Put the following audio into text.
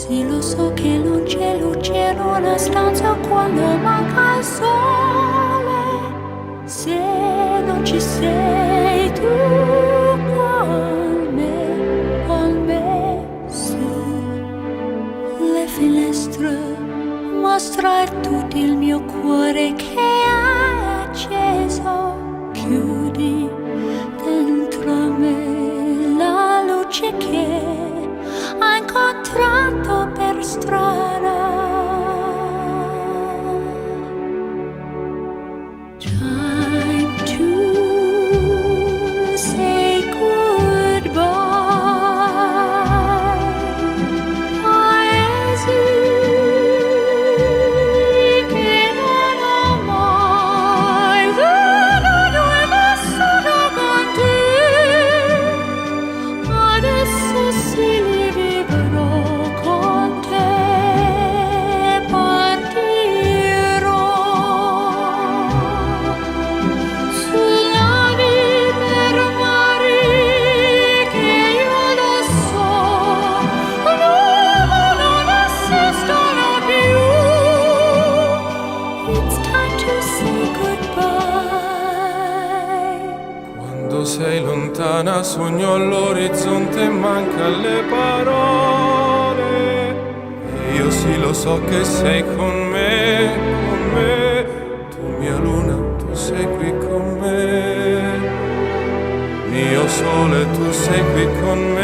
Sì, lo so che non c'è luce in una stanza quando manca il sole. Se non ci sei tu con me, su le finestre mostra tutto il mio cuore che è acceso. Chiudi dentro me la luce che ho incontrato per strada. Time to say goodbye. Paesi che non ho mai veduto e vissuto con te. Adesso sì li vivrò con te. Partirò sulla per mari che io lo so, non esistono più. It's time to say goodbye. Quando sei lontana sogno all'orizzonte e manca le parole. E io sì lo so che sei con me, con me. Tu mia luna, tu sei qui con me. Mio sole, tu sei qui con me.